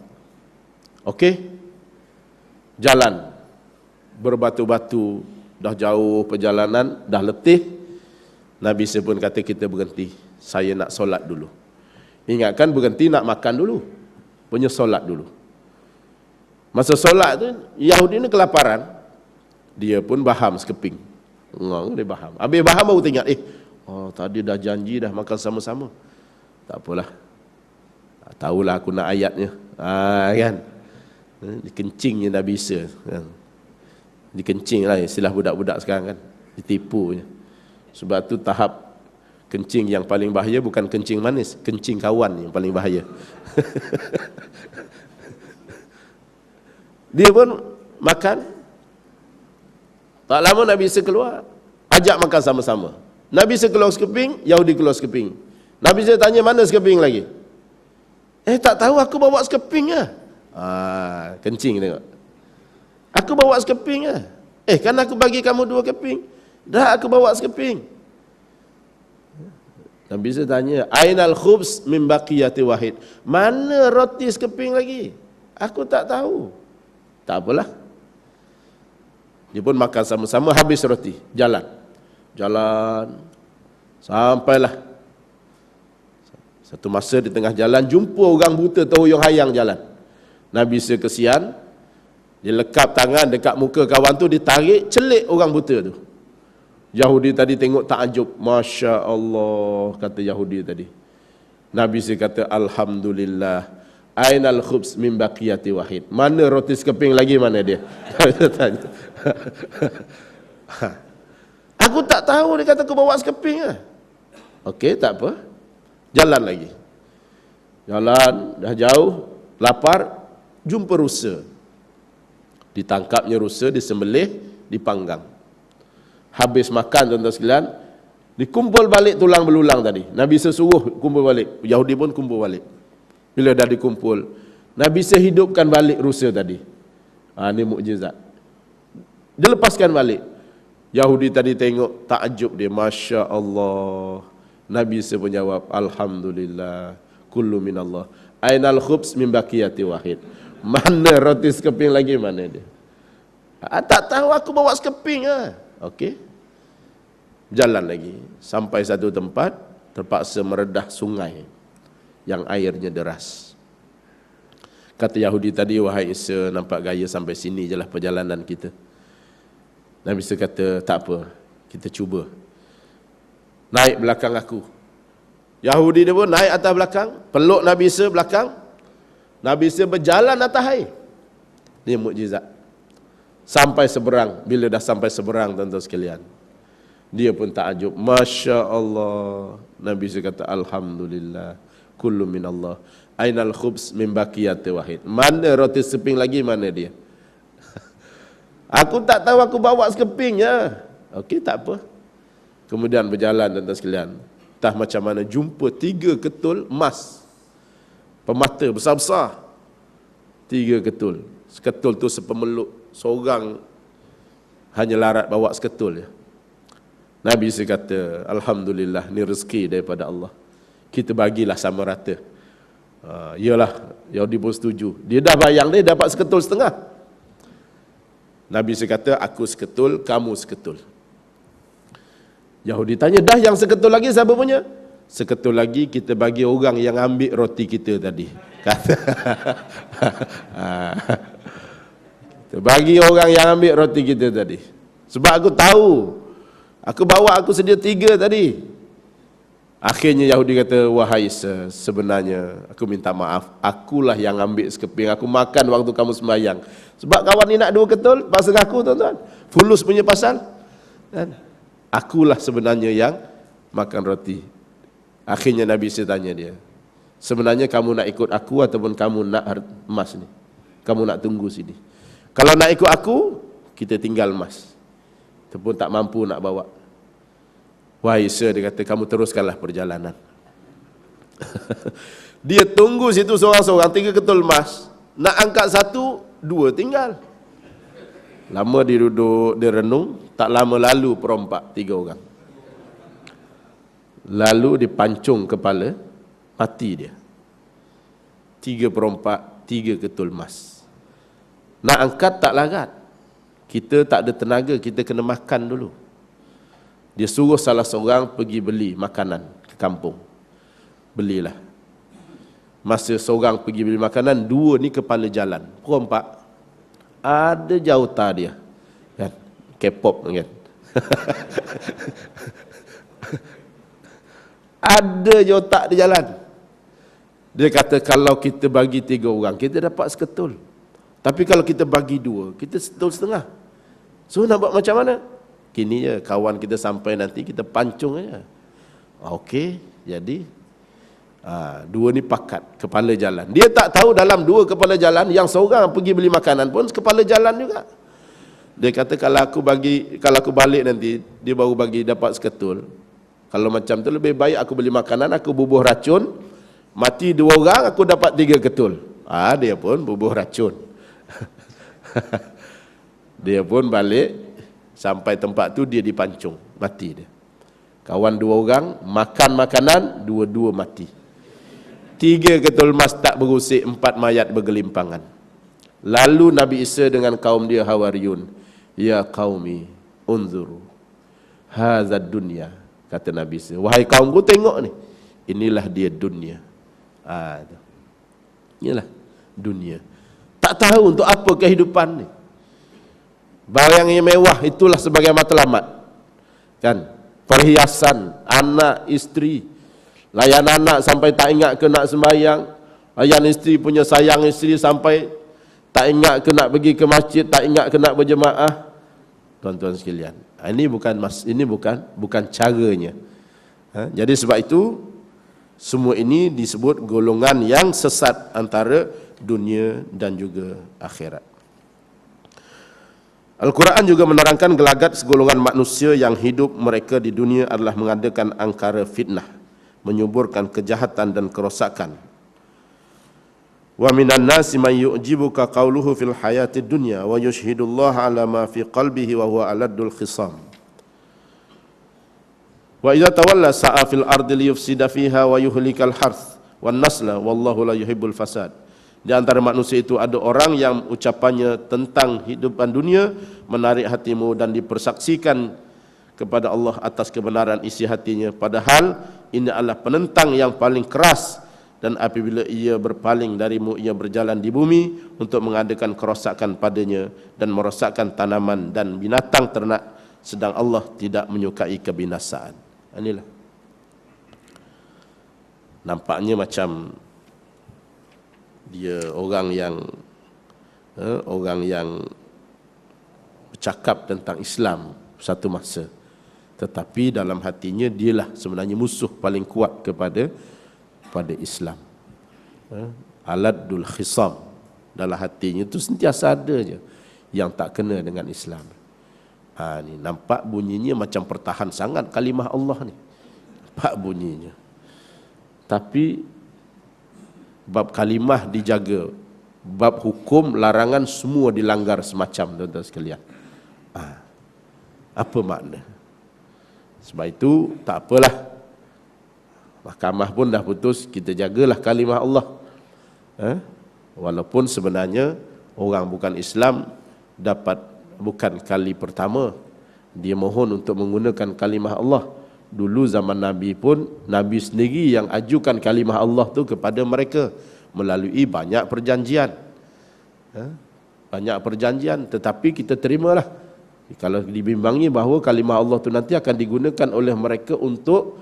Okey? Jalan berbatu-batu, dah jauh perjalanan, dah letih. Nabi Isa pun kata kita berhenti, saya nak solat dulu. Ingatkan berhenti nak makan dulu, punya solat dulu. Masa solat tu Yahudi ni kelaparan, dia pun baham sekeping. Dia baham. Habis baham baru teringat, tadi dah janji dah makan sama-sama. Tak apalah, tahulah aku nak ayatnya. Kan, dikencingnya Nabi Isa kan? Dikencing lah istilah budak-budak sekarang kan, ditipu je. Sebab tu tahap kencing yang paling bahaya bukan kencing manis, kencing kawan yang paling bahaya. Dia pun makan. Tak lama Nabi Isa keluar, ajak makan sama-sama. Nabi Isa keluar sekeping, Yahudi keluar sekeping. Nabi Isa tanya, mana sekeping lagi? Tak tahu, aku bawa sekeping lah. Kencing tengok. Aku bawa sekeping lah. Kan aku bagi kamu 2 keping. Dah aku bawa sekeping. Nabi Isa tanya, ainal khubz min baqiyati wahid? Mana roti sekeping lagi? Aku tak tahu. Tak apalah. Dia pun makan sama-sama, habis roti, jalan. Sampailah satu masa di tengah jalan jumpa orang buta terhuyung hayang jalan. Nabi Isa kesian, dia lekap tangan dekat muka kawan tu, ditarik, celik orang buta tu. Yahudi tadi tengok takjub, Masya Allah, kata Yahudi tadi. Nabi Isa kata, Alhamdulillah, ainal khubz min baqiyati wahid? Mana roti sekeping lagi, mana dia? Aku tak tahu, dia kata aku bawa sekeping lah. Okey, tak apa, jalan lagi. Jalan, dah jauh, lapar, jumpa rusa. Ditangkapnya rusa, disembelih, dipanggang. Habis makan tuan-tuan sekalian, dikumpul balik tulang belulang tadi. Nabi Isa suruh kumpul balik, Yahudi pun kumpul balik. Bila dah dikumpul, Nabi Isa hidupkan balik rusa tadi. Ini mukjizat. Dia lepaskan balik. Yahudi tadi tengok, takjub dia, Masya Allah. Nabi Isa pun jawab, Alhamdulillah, kullu minallah. Ainal khubz min baqiyati wahid? Mana roti sekeping lagi, mana dia? Tak tahu, aku bawa sekeping lah. Okey. Jalan lagi. Sampai satu tempat, terpaksa meredah sungai yang airnya deras. Kata Yahudi tadi, wahai Isa, nampak gaya sampai sini je lah perjalanan kita. Nabi Isa kata, tak apa, kita cuba. Naik belakang aku. Yahudi dia pun naik atas belakang, peluk Nabi Isa belakang. Nabi Isa berjalan atas air. Ini mukjizat. Sampai seberang. Bila dah sampai seberang, tuan-tuan sekalian, dia pun takjub. Masya Allah. Nabi Isa kata, Alhamdulillah, kullu minallah. Ainal khubs min baqiyati wahid. Mana roti sekeping lagi, mana dia? Aku tak tahu, aku bawa sekepingnya. Okey, tak apa. Kemudian berjalan, tuan-tuan sekalian. Entah macam mana, jumpa 3 ketul emas. Permata besar-besar. 3 ketul. Seketul tu sepemeluk. Seorang hanya larat bawa seketul je. Nabi Isa kata, Alhamdulillah, ni rezeki daripada Allah. Kita bagilah sama rata. Yalah, Yahudi pun setuju. Dia dah bayang dia dapat seketul setengah. Nabi Isa kata, aku seketul, kamu seketul. Yahudi tanya, dah yang seketul lagi siapa punya? Seketul lagi kita bagi orang yang ambil roti kita tadi. Kata, bagi orang yang ambil roti kita tadi. Sebab aku tahu, aku bawa, aku sedia 3 tadi. Akhirnya Yahudi kata, wahai Isa, sebenarnya aku minta maaf, akulah yang ambil sekeping, aku makan waktu kamu sembahyang. Sebab kawan ni nak 2 ketul, pasal aku, tuan-tuan. Fulus punya pasal. Dan akulah sebenarnya yang makan roti. Akhirnya Nabi Isa tanya dia, sebenarnya kamu nak ikut aku ataupun kamu nak emas ni? Kamu nak tunggu sini? Kalau nak ikut aku, kita tinggal emas. Itu pun tak mampu nak bawa. Wahai Isa, dia kata, kamu teruskanlah perjalanan. Dia tunggu situ seorang-seorang, 3 ketul emas. Nak angkat 1, 2 tinggal. Lama dia duduk, dia renung. Tak lama lalu perompak 3 orang. Lalu dipancung kepala, mati dia. 3 perompak, 3 ketul emas. Nak angkat tak larat. Kita tak ada tenaga, kita kena makan dulu. Dia suruh salah seorang pergi beli makanan ke kampung. Belilah. Masa seorang pergi beli makanan, 2 ni kepala jalan. Perompak. Ada jauta dia. Kan? K-pop kan? Ada jauta di jalan. Dia kata, kalau kita bagi 3 orang, kita dapat seketul. Tapi kalau kita bagi 2, kita seketul setengah. So nak buat macam mana? Kini je, kawan kita sampai nanti, kita pancung aja. Okey, jadi 2 ni pakat, kepala jalan. Dia tak tahu dalam 2 kepala jalan, yang seorang pergi beli makanan pun kepala jalan juga. Dia kata, kalau aku balik nanti, dia baru bagi dapat seketul. Kalau macam tu lebih baik aku beli makanan, aku bubuh racun, mati 2 orang, aku dapat 3 ketul. Dia pun bubuh racun. Dia pun balik, sampai tempat tu dia dipancung, mati dia. Kawan 2 orang, makan makanan, 2-2 mati. 3 ketul emas tak berusik, 4 mayat bergelimpangan. Lalu Nabi Isa dengan kaum dia Hawariyun, ya qaumi, unzuru, hazad dunya. Kata Nabi Isa, wahai kaumku, tengok ni, inilah dia dunia. Inilah dunia. Tak tahu untuk apa kehidupan ni. Barang yang mewah itulah sebagai matlamat. Kan? Perhiasan, anak, isteri. Layan anak sampai tak ingat ke nak sembahyang. Layan isteri punya sayang isteri sampai tak ingat ke nak pergi ke masjid, tak ingat ke nak berjemaah. Tuan-tuan sekalian, ini bukan caranya. Jadi sebab itu semua ini disebut golongan yang sesat antara dunia dan juga akhirat. Al-Quran juga menerangkan gelagat segolongan manusia yang hidup mereka di dunia adalah mengadakan angkara fitnah, menyuburkan kejahatan dan kerosakan. Wa minan nasi man yu'jibuka qawluhu fil hayatid dunya wa yushhidullaha ala ma fi qalbihi wa huwa aladul khisam. Wa idza tawalla sa'a fil ardi liyufsida fiha wa yuhlikal harth wan nasla wallahu la yuhibbul fasad. Di antara manusia itu ada orang yang ucapannya tentang hidupan dunia menarik hatimu dan dipersaksikan kepada Allah atas kebenaran isi hatinya, padahal ini adalah penentang yang paling keras, dan apabila ia berpaling darimu, ia berjalan di bumi untuk mengadakan kerosakan padanya dan merosakkan tanaman dan binatang ternak, sedang Allah tidak menyukai kebinasaan. Inilah nampaknya macam dia orang yang bercakap tentang Islam satu masa, tetapi dalam hatinya dialah sebenarnya musuh paling kuat kepada Islam. Aladul khisam, dalam hatinya itu sentiasa ada je yang tak kena dengan Islam. Ni nampak bunyinya macam pertahan sangat kalimah Allah ni. Nampak bunyinya. Tapi bab kalimah dijaga, bab hukum larangan semua dilanggar semacam, tuan-tuan sekalian. Apa makna? Sebab itu tak apalah, mahkamah pun dah putus, kita jagalah kalimah Allah. Walaupun sebenarnya orang bukan Islam dapat, bukan kali pertama dia mohon untuk menggunakan kalimah Allah. Dulu zaman Nabi pun, Nabi sendiri yang ajukan kalimah Allah tu kepada mereka melalui banyak perjanjian. Banyak perjanjian, tetapi kita terimalah. Kalau dibimbangi bahawa kalimah Allah tu nanti akan digunakan oleh mereka untuk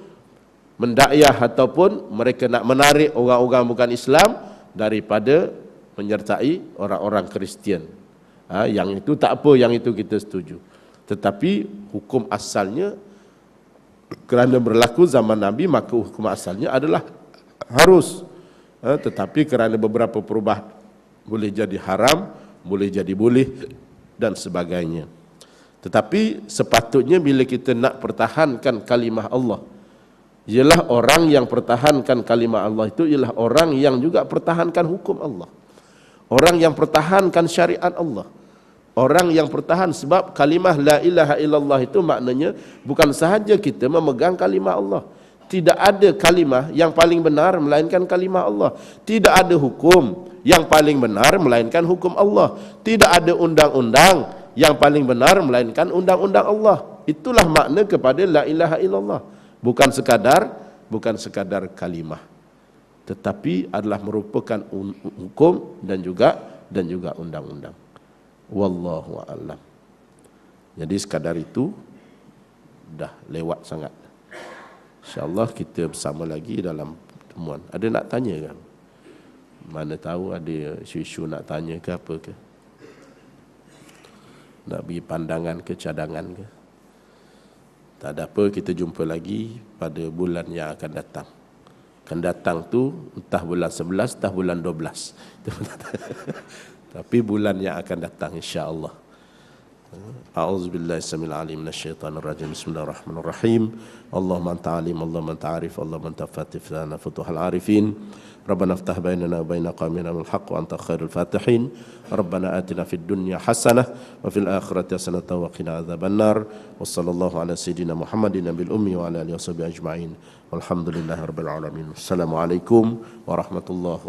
mendakwah ataupun mereka nak menarik orang-orang bukan Islam daripada menyertai orang-orang Kristian. Yang itu tak apa, yang itu kita setuju. Tetapi hukum asalnya, kerana berlaku zaman Nabi, maka hukum asalnya adalah harus. Tetapi kerana beberapa perubahan, boleh jadi haram, boleh jadi boleh dan sebagainya. Tetapi sepatutnya bila kita nak pertahankan kalimah Allah, ialah orang yang pertahankan kalimah Allah itu ialah orang yang juga pertahankan hukum Allah, orang yang pertahankan syariat Allah, orang yang pertahan. Sebab kalimah la ilaha illallah itu maknanya bukan sahaja kita memegang kalimah Allah. Tidak ada kalimah yang paling benar melainkan kalimah Allah. Tidak ada hukum yang paling benar melainkan hukum Allah. Tidak ada undang-undang yang paling benar melainkan undang-undang Allah. Itulah makna kepada la ilaha illallah. Bukan sekadar kalimah, tetapi adalah merupakan hukum dan juga undang-undang. Wallahu a'lam. Jadi sekadar itu dah lewat sangat. InsyaAllah kita bersama lagi dalam pertemuan. Ada nak tanya kan? Mana tahu ada isu-isu nak tanya ke apa ke? Nak bagi pandangan ke, cadangan ke? Tak ada apa, kita jumpa lagi pada bulan yang akan datang. Akan datang tu entah bulan 11, entah bulan 12. Tapi bulan yang akan datang insya-Allah. A'udzubillahi samil alim minasyaitonir rajim. Bismillahirrahmanirrahim. Allahumma anta alim, Allahumma anta arif, Allahumma anta fatih lana futuhal arifin. Rabbana iftah bainana wa baina qaumina bil haqq wa anta khairul fatihin. Rabbana atina fid dunya hasanah wa fil akhirati hasanah wa qina adzabannar. Wassallallahu ala sayidina Muhammadin nabil ummi wa ala alihi washabihi ajma'in. Walhamdulillahirabbil alamin. Assalamualaikum warahmatullahi wabarakatuh.